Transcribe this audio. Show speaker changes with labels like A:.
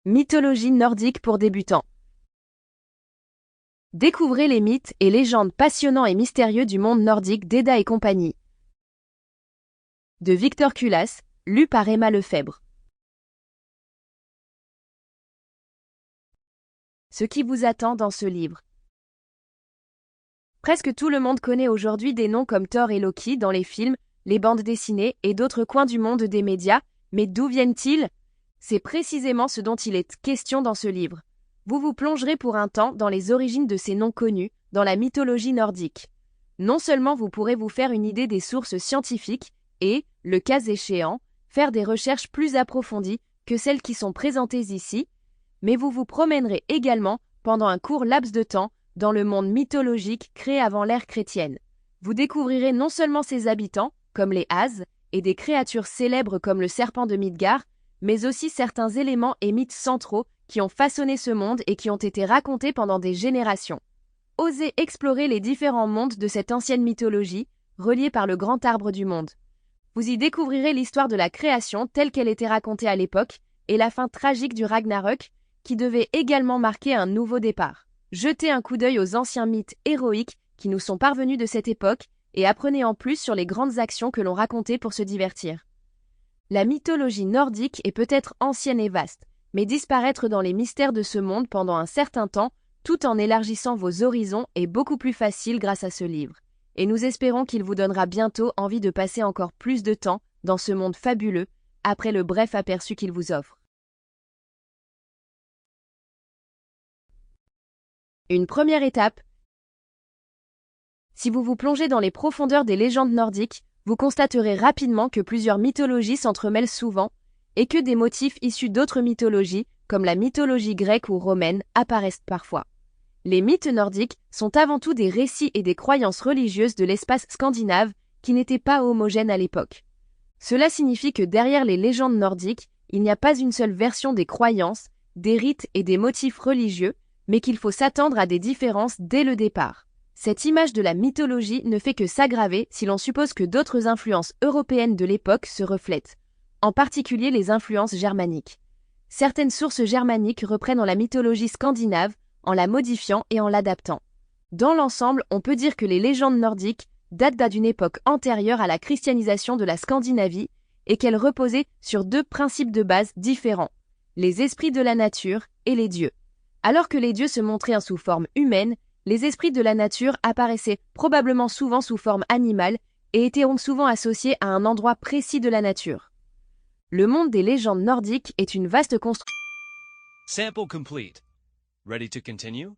A: Mythologie nordique pour débutants. Découvrez les mythes et légendes passionnants et mystérieux du monde nordique d'Eda et compagnie. De Victor Culas, lu par Emma Lefebvre. Ce qui vous attend dans ce livre. Presque tout le monde connaît aujourd'hui des noms comme Thor et Loki dans les films, les bandes dessinées et d'autres coins du monde des médias, mais d'où viennent-ils ? C'est précisément ce dont il est question dans ce livre. Vous vous plongerez pour un temps dans les origines de ces noms connus, dans la mythologie nordique. Non seulement vous pourrez vous faire une idée des sources scientifiques et, le cas échéant, faire des recherches plus approfondies que celles qui sont présentées ici, mais vous vous promènerez également, pendant un court laps de temps, dans le monde mythologique créé avant l'ère chrétienne. Vous découvrirez non seulement ses habitants, comme les As, et des créatures célèbres comme le serpent de Midgard, mais aussi certains éléments et mythes centraux qui ont façonné ce monde et qui ont été racontés pendant des générations. Osez explorer les différents mondes de cette ancienne mythologie, reliés par le grand arbre du monde. Vous y découvrirez l'histoire de la création telle qu'elle était racontée à l'époque, et la fin tragique du Ragnarök, qui devait également marquer un nouveau départ. Jetez un coup d'œil aux anciens mythes héroïques qui nous sont parvenus de cette époque, et apprenez en plus sur les grandes actions que l'on racontait pour se divertir. La mythologie nordique est peut-être ancienne et vaste, mais disparaître dans les mystères de ce monde pendant un certain temps, tout en élargissant vos horizons, est beaucoup plus facile grâce à ce livre. Et nous espérons qu'il vous donnera bientôt envie de passer encore plus de temps dans ce monde fabuleux, après le bref aperçu qu'il vous offre. Une première étape. Si vous vous plongez dans les profondeurs des légendes nordiques, vous constaterez rapidement que plusieurs mythologies s'entremêlent souvent, et que des motifs issus d'autres mythologies, comme la mythologie grecque ou romaine, apparaissent parfois. Les mythes nordiques sont avant tout des récits et des croyances religieuses de l'espace scandinave qui n'étaient pas homogènes à l'époque. Cela signifie que derrière les légendes nordiques, il n'y a pas une seule version des croyances, des rites et des motifs religieux, mais qu'il faut s'attendre à des différences dès le départ. Cette image de la mythologie ne fait que s'aggraver si l'on suppose que d'autres influences européennes de l'époque se reflètent, en particulier les influences germaniques. Certaines sources germaniques reprennent la mythologie scandinave en la modifiant et en l'adaptant. Dans l'ensemble, on peut dire que les légendes nordiques datent d'une époque antérieure à la christianisation de la Scandinavie et qu'elles reposaient sur deux principes de base différents, les esprits de la nature et les dieux. Alors que les dieux se montraient sous forme humaine, les esprits de la nature apparaissaient probablement souvent sous forme animale et étaient donc souvent associés à un endroit précis de la nature. Le monde des légendes nordiques est une vaste construction.
B: Sample complete. Ready to continue?